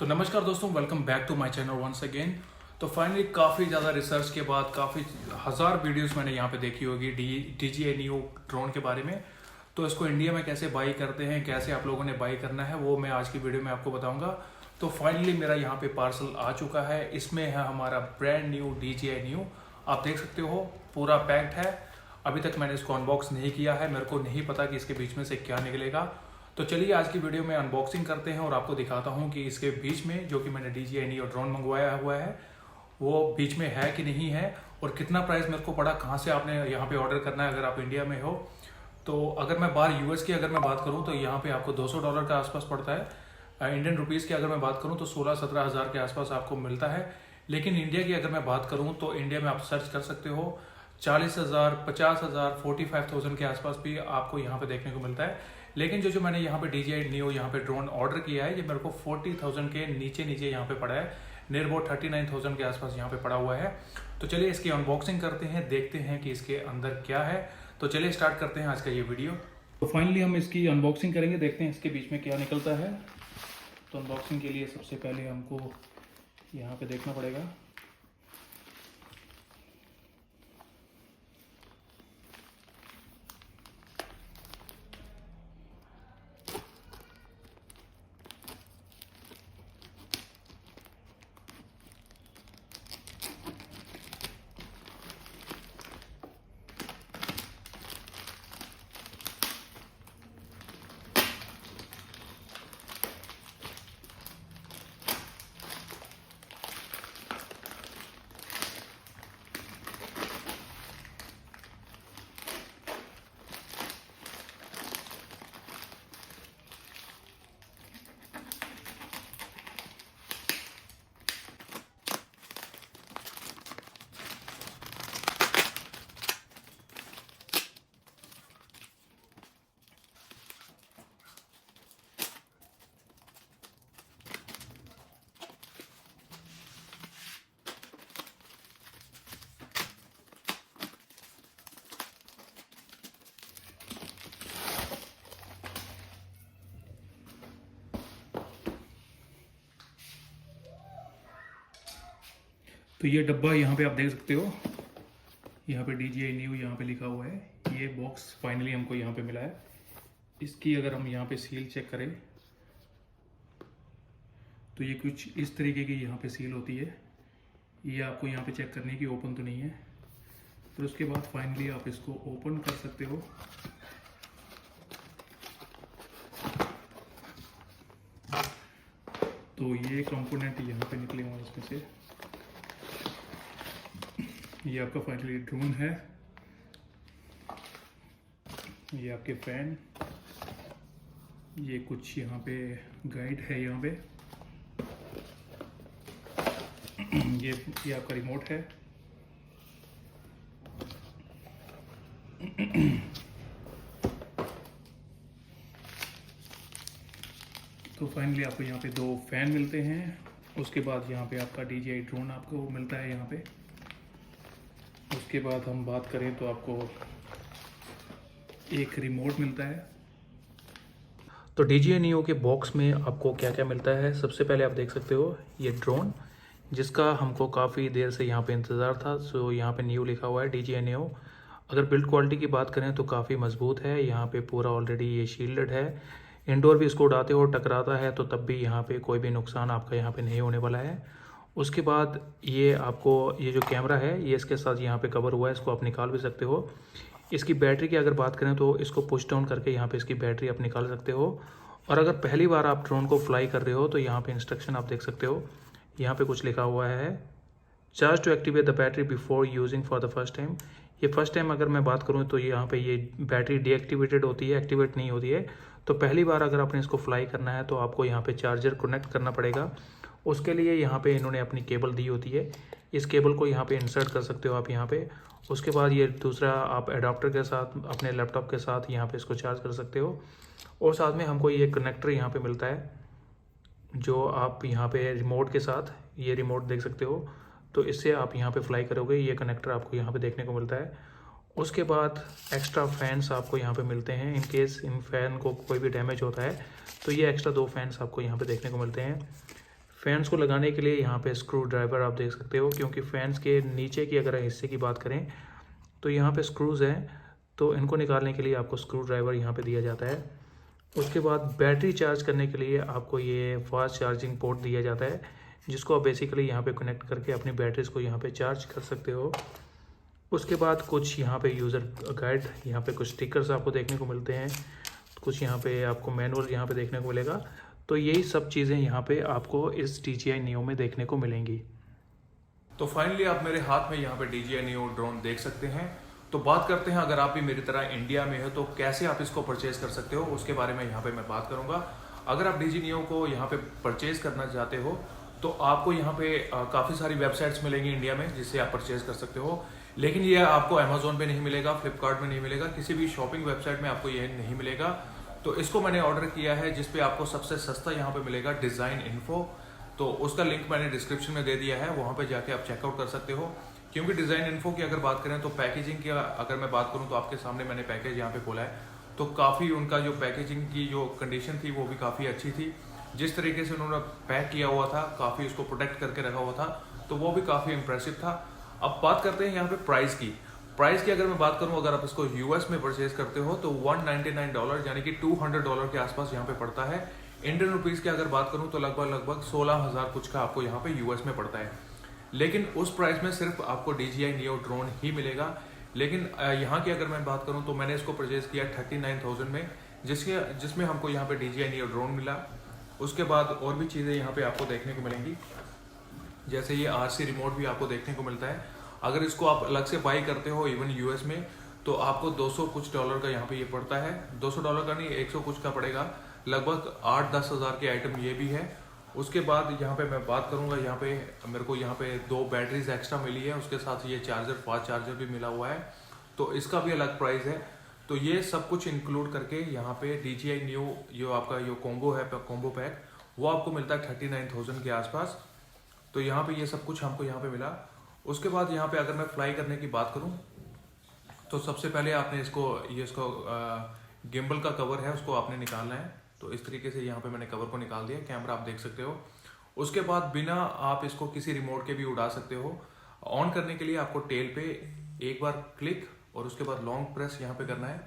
तो नमस्कार दोस्तों, welcome back to my channel once again. तो फाइनली काफ़ी ज़्यादा रिसर्च के बाद काफ़ी हज़ार वीडियोस मैंने यहाँ पे देखी होगी DJI Neo ड्रोन के बारे में। तो इसको इंडिया में कैसे बाई करते हैं, कैसे आप लोगों ने बाई करना है, वो मैं आज की वीडियो में आपको बताऊंगा। तो फाइनली मेरा यहाँ पे पार्सल आ चुका है। इसमें है हमारा ब्रांड न्यू DJI Neo। आप देख सकते हो पूरा पैक्ड है। अभी तक मैंने इसको अनबॉक्स नहीं किया है, मेरे को नहीं पता कि इसके बीच में से क्या निकलेगा। तो चलिए आज की वीडियो में अनबॉक्सिंग करते हैं और आपको दिखाता हूं कि इसके बीच में जो कि मैंने DJI Neo ड्रोन मंगवाया हुआ है वो बीच में है कि नहीं है, और कितना प्राइस मेरे को पड़ा, कहां से आपने यहाँ पे ऑर्डर करना है अगर आप इंडिया में हो। तो अगर मैं बाहर US की अगर मैं बात करूं तो यहाँ पे आपको $200 के आसपास पड़ता है। इंडियन रुपीज़ की अगर मैं बात करूँ तो 16-17 हज़ार के आसपास आपको मिलता है। लेकिन इंडिया की अगर मैं बात करूँ तो इंडिया में आप सर्च कर सकते हो 40,000, 50,000, 45,000 के आसपास भी आपको यहाँ पे देखने को मिलता है। लेकिन जो मैंने यहाँ पे DJI Neo यहाँ पे ड्रोन ऑर्डर किया है, ये मेरे को 40,000 के नीचे यहाँ पे पड़ा है। नियर अबाउट 39,000 के आसपास यहाँ पे पड़ा हुआ है। तो चलिए इसकी अनबॉक्सिंग करते हैं, देखते हैं कि इसके अंदर क्या है। तो चलिए स्टार्ट करते हैं आज का ये वीडियो। तो फाइनली हम इसकी अनबॉक्सिंग करेंगे, देखते हैं इसके बीच में क्या निकलता है। तो अनबॉक्सिंग के लिए सबसे पहले हमको यहाँ पे देखना पड़ेगा। तो ये डब्बा यहाँ पे आप देख सकते हो, यहाँ पे DJI Neo यहाँ पे लिखा हुआ है। ये बॉक्स फाइनली हमको यहाँ पे मिला है। इसकी अगर हम यहाँ पे सील चेक करें तो ये कुछ इस तरीके की यहाँ पे सील होती है। ये आपको यहाँ पे चेक करने की, ओपन तो नहीं है। फिर उसके बाद फाइनली आप इसको ओपन कर सकते हो। तो ये कंपोनेंट यहाँ पे निकले हुए हैं इसमें से। ये आपका फाइनली ड्रोन है, ये आपके फैन, ये कुछ यहाँ पे गाइड है यहाँ पे, ये आपका रिमोट है। तो फाइनली आपको यहाँ पे 2 फैन मिलते हैं। उसके बाद यहाँ पे आपका DJI ड्रोन आपको मिलता है यहाँ पे। उसके बाद हम बात करें तो आपको एक रिमोट मिलता है। तो DJI Neo के बॉक्स में आपको क्या क्या मिलता है, सबसे पहले आप देख सकते हो ये ड्रोन, जिसका हमको काफ़ी देर से यहाँ पे इंतज़ार था। सो यहाँ पे न्यू लिखा हुआ है DJI Neo। अगर बिल्ड क्वालिटी की बात करें तो काफ़ी मजबूत है। यहाँ पे पूरा ऑलरेडी ये शील्डेड है। इंडोर भी इसको उड़ाते हो टकराता है तो तब भी यहाँ पे कोई भी नुकसान आपका यहाँ पे नहीं होने वाला है। उसके बाद ये आपको ये जो कैमरा है ये इसके साथ यहाँ पे कवर हुआ है, इसको आप निकाल भी सकते हो। इसकी बैटरी की अगर बात करें तो इसको पुश डाउन करके यहाँ पे इसकी बैटरी आप निकाल सकते हो। और अगर पहली बार आप ड्रोन को फ्लाई कर रहे हो तो यहाँ पे इंस्ट्रक्शन आप देख सकते हो। यहाँ पे कुछ लिखा हुआ है, charge to activate the battery before using for the first time. ये फर्स्ट टाइम अगर मैं बात करूँ तो यहाँ पे ये बैटरी डीएक्टिवेटेड होती है, एक्टिवेट नहीं होती है। तो पहली बार अगर आपने इसको फ्लाई करना है तो आपको यहाँ पे चार्जर कनेक्ट करना पड़ेगा। उसके लिए यहाँ पे इन्होंने अपनी केबल दी होती है, इस केबल को यहाँ पे इंसर्ट कर सकते हो आप यहाँ पे। उसके बाद ये दूसरा आप एडाप्टर के साथ अपने लैपटॉप के साथ यहाँ पे इसको चार्ज कर सकते हो। और साथ में हमको ये कनेक्टर यहाँ पे मिलता है, जो आप यहाँ पे रिमोट के साथ, ये रिमोट देख सकते हो, तो इससे आप यहाँ पे फ्लाई करोगे। ये कनेक्टर आपको यहाँ पे देखने को मिलता है। उसके बाद एक्स्ट्रा फैंस आपको यहाँ पे मिलते हैं, इन केस इन फैन को कोई भी डैमेज होता है तो ये एक्स्ट्रा 2 फैंस आपको यहाँ पे देखने को मिलते हैं। फैंस को लगाने के लिए यहाँ पे स्क्रू ड्राइवर आप देख सकते हो, क्योंकि फैंस के नीचे की अगर हिस्से की बात करें तो यहाँ पे स्क्रूज़ हैं, तो इनको निकालने के लिए आपको स्क्रू ड्राइवर यहाँ पे दिया जाता है। उसके बाद बैटरी चार्ज करने के लिए आपको ये फास्ट चार्जिंग पोर्ट दिया जाता है, जिसको आप बेसिकली यहाँ पे कनेक्ट करके अपनी बैटरीज को यहाँ पे चार्ज कर सकते हो। उसके बाद कुछ यहाँ पे यूज़र गाइड, यहाँ पे कुछ स्टिकर्स आपको देखने को मिलते हैं, कुछ यहाँ पे आपको मैनुअल यहाँ पे देखने को मिलेगा। तो यही सब चीज़ें यहाँ पे आपको इस DJI Neo में देखने को मिलेंगी। तो फाइनली आप मेरे हाथ में यहाँ पे DJI Neo ड्रोन देख सकते हैं। तो बात करते हैं, अगर आप भी मेरी तरह इंडिया में हो तो कैसे आप इसको परचेज कर सकते हो, उसके बारे में यहाँ पे मैं बात करूँगा। अगर आप DJI Neo को यहाँ पे परचेज करना चाहते हो तो आपको यहाँ पे काफ़ी सारी वेबसाइट्स मिलेंगी इंडिया में जिससे आप परचेज कर सकते हो, लेकिन ये आपको अमेजोन पे नहीं मिलेगा, फ्लिपकार्ट में नहीं मिलेगा, किसी भी शॉपिंग वेबसाइट में आपको ये नहीं मिलेगा। तो इसको मैंने ऑर्डर किया है जिसपे आपको सबसे सस्ता यहाँ पे मिलेगा डिज़ाइन इन्फो। तो उसका लिंक मैंने डिस्क्रिप्शन में दे दिया है, वहाँ पे जाके आप चेकआउट कर सकते हो। क्योंकि डिज़ाइन इन्फो की अगर बात करें तो पैकेजिंग की अगर मैं बात करूँ तो आपके सामने मैंने पैकेज यहाँ पे खोला है, तो काफ़ी उनका जो पैकेजिंग की जो कंडीशन थी वो भी काफ़ी अच्छी थी। जिस तरीके से उन्होंने पैक किया हुआ था, काफ़ी उसको प्रोटेक्ट करके रखा हुआ था, तो वो भी काफ़ी इंप्रेसिव था। अब बात करते हैं यहाँ पे प्राइस की। अगर मैं बात करूँ, अगर आप इसको यूएस में परचेज करते हो तो $199 यानी कि $200 के आसपास यहाँ पे पड़ता है। इंडियन रुपीज़ की अगर बात करूँ तो लगभग 16,000 कुछ का आपको यहाँ पे यूएस में पड़ता है। लेकिन उस प्राइस में सिर्फ आपको DJI Neo ड्रोन ही मिलेगा। लेकिन यहाँ की अगर मैं बात करूँ तो मैंने इसको परचेज किया 39,000 में, जिसमें हमको यहाँ पे DJI Neo ड्रोन मिला। उसके बाद और भी चीज़ें यहाँ पे आपको देखने को मिलेंगी, जैसे ये RC रिमोट भी आपको देखने को मिलता है। अगर इसको आप अलग से बाई करते हो इवन यूएस में तो आपको 200 कुछ डॉलर का यहाँ पे ये पड़ता है। $200 का नहीं, 100 कुछ का पड़ेगा। लगभग 8-10 हज़ार के आइटम ये भी है। उसके बाद यहाँ पे मैं बात करूँगा, यहाँ पे मेरे को यहाँ पे 2 बैटरीज एक्स्ट्रा मिली है, उसके साथ ये फास्ट चार्जर भी मिला हुआ है, तो इसका भी अलग प्राइस है। तो ये सब कुछ इंक्लूड करके यहाँ पे DJI Neo जो आपका जो कॉम्बो है, कॉम्बो पैक, वो आपको मिलता है 39,000 के आसपास। तो यहाँ पे ये सब कुछ हमको यहाँ पे मिला। उसके बाद यहाँ पे अगर मैं फ्लाई करने की बात करूँ तो सबसे पहले आपने इसको गिम्बल का कवर है उसको आपने निकालना है। तो इस तरीके से यहाँ पे मैंने कवर को निकाल दिया, कैमरा आप देख सकते हो। उसके बाद बिना आप इसको किसी रिमोट के भी उड़ा सकते हो। ऑन करने के लिए आपको टेल पे एक बार क्लिक और उसके बाद लॉन्ग प्रेस यहाँ पे करना है।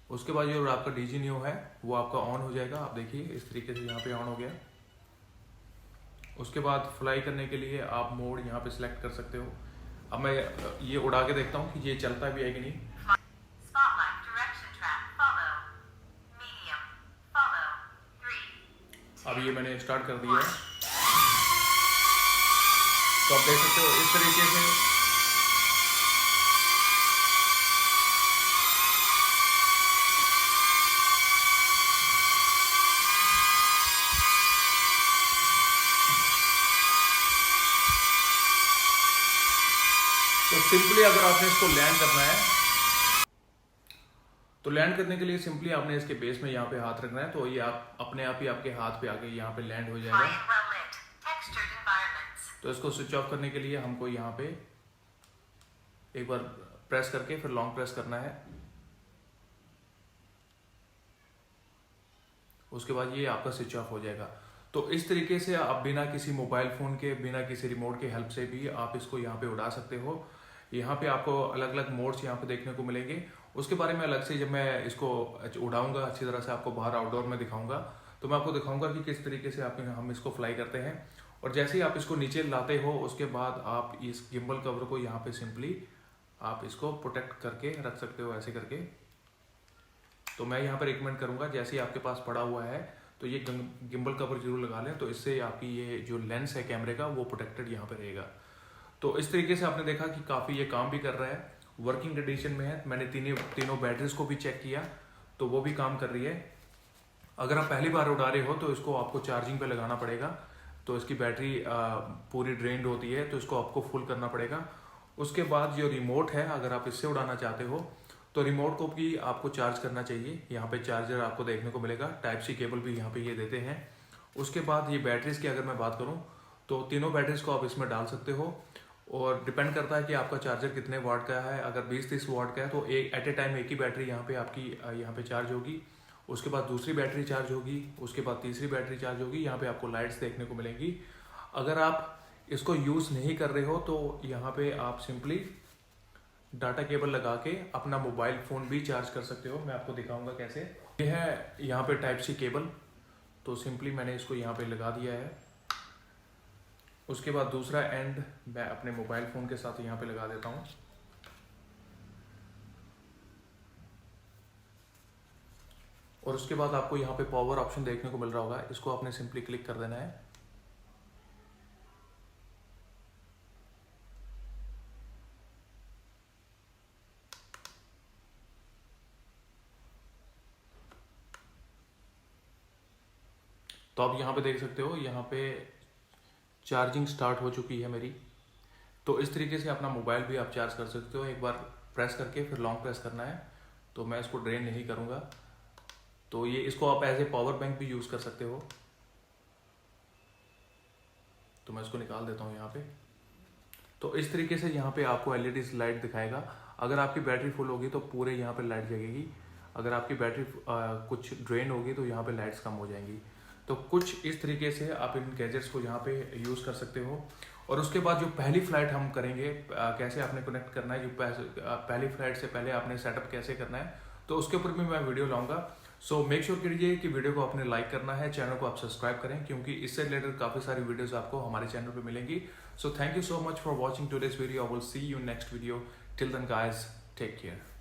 उसके बाद जो आपका DJI Neo है वो आपका ऑन हो जाएगा। आप देखिए इस तरीके से यहाँ पे ऑन हो गया। उसके बाद फ्लाई करने के लिए आप मोड यहाँ पे सिलेक्ट कर सकते हो। अब मैं ये उड़ा के देखता हूँ कि ये चलता भी है कि नहीं। अब ये मैंने स्टार्ट कर दिया है, तो आप देख सकते हो इस तरीके से तो सिंपली अगर आपने इसको लैंड करना है तो लैंड करने के लिए सिंपली आपने इसके बेस में यहाँ पे हाथ रखना है, तो ये आप अपने आप ही आपके हाथ पे आके यहाँ पे लैंड हो जाएगा। तो इसको स्विच ऑफ करने के लिए हमको यहाँ पे एक बार प्रेस करके फिर लॉन्ग प्रेस करना है। उसके बाद ये आपका स्विच ऑफ हो जाएगा। तो इस तरीके से आप बिना किसी मोबाइल फ़ोन के, बिना किसी रिमोट के हेल्प से भी आप इसको यहाँ पे उड़ा सकते हो। यहाँ पे आपको अलग अलग मोड्स यहाँ पे देखने को मिलेंगे। उसके बारे में अलग से जब मैं इसको उड़ाऊंगा अच्छी तरह से, आपको बाहर आउटडोर में दिखाऊंगा, तो मैं आपको दिखाऊंगा कि किस तरीके से हम इसको फ्लाई करते हैं। और जैसे ही आप इसको नीचे लाते हो उसके बाद आप इस गिम्बल कवर को यहाँ पे सिंपली आप इसको प्रोटेक्ट करके रख सकते हो ऐसे करके। तो मैं यहाँ पर रिकमेंड करूँगा जैसे ही आपके पास पड़ा हुआ है तो ये गिम्बल कवर जरूर लगा लें, तो इससे आपकी ये जो लेंस है कैमरे का वो प्रोटेक्टेड यहाँ पे रहेगा। तो इस तरीके से आपने देखा कि काफ़ी ये काम भी कर रहा है, वर्किंग कंडीशन में है। मैंने तीनों बैटरीज को भी चेक किया तो वो भी काम कर रही है। अगर आप पहली बार उड़ा रहे हो तो इसको आपको चार्जिंग पे लगाना पड़ेगा, तो इसकी बैटरी पूरी ड्रेन्ड होती है, तो इसको आपको फुल करना पड़ेगा। उसके बाद जो रिमोट है, अगर आप इससे उड़ाना चाहते हो तो रिमोट को भी आपको चार्ज करना चाहिए। यहाँ पे चार्जर आपको देखने को मिलेगा, टाइप सी केबल भी यहाँ पे ये देते हैं। उसके बाद ये बैटरीज की अगर मैं बात करूँ तो तीनों बैटरीज को आप इसमें डाल सकते हो, और डिपेंड करता है कि आपका चार्जर कितने वाट का है। अगर 20-30 वाट का है तो एक एट ए टाइम एक ही बैटरी यहाँ पे आपकी यहाँ पे चार्ज होगी। उसके बाद दूसरी बैटरी चार्ज होगी, उसके बाद तीसरी बैटरी चार्ज होगी। यहाँ पे आपको लाइट्स देखने को मिलेंगी। अगर आप इसको यूज़ नहीं कर रहे हो तो यहाँ पे आप सिंपली डाटा केबल लगा के अपना मोबाइल फ़ोन भी चार्ज कर सकते हो। मैं आपको दिखाऊंगा कैसे। ये है यहाँ पे टाइप सी केबल, तो सिंपली मैंने इसको यहाँ पे लगा दिया है। उसके बाद दूसरा एंड मैं अपने मोबाइल फ़ोन के साथ यहाँ पे लगा देता हूँ। और उसके बाद आपको यहाँ पे पावर ऑप्शन देखने को मिल रहा होगा, इसको आपने सिंपली क्लिक कर देना है। तो आप यहाँ पे देख सकते हो, यहाँ पे चार्जिंग स्टार्ट हो चुकी है मेरी। तो इस तरीके से अपना मोबाइल भी आप चार्ज कर सकते हो। एक बार प्रेस करके फिर लॉन्ग प्रेस करना है, तो मैं इसको ड्रेन नहीं करूँगा। तो ये इसको आप एज ए पावर बैंक भी यूज़ कर सकते हो। तो मैं इसको निकाल देता हूँ यहाँ पे। तो इस तरीके से यहाँ पे आपको एलईडी लाइट दिखाएगा। अगर आपकी बैटरी फुल होगी तो पूरे यहाँ पे लाइट जगेगी। अगर आपकी बैटरी कुछ ड्रेन होगी तो यहाँ पे लाइट्स कम हो जाएंगी। तो कुछ इस तरीके से आप इन गैजेट्स को यहाँ पे यूज़ कर सकते हो। और उसके बाद जो पहली फ्लाइट हम करेंगे, कैसे आपने कनेक्ट करना है, जो पहली फ्लाइट से पहले आपने सेटअप कैसे करना है, तो उसके ऊपर भी मैं वीडियो लाऊंगा। सो मेक श्योर कीजिए कि वीडियो को आपने लाइक करना है, चैनल को आप सब्सक्राइब करें, क्योंकि इससे रिलेटेड काफ़ी सारी वीडियोस आपको हमारे चैनल पे मिलेंगी। So thank you so much for watching today's video. I will see you next video. Till then guys, take care.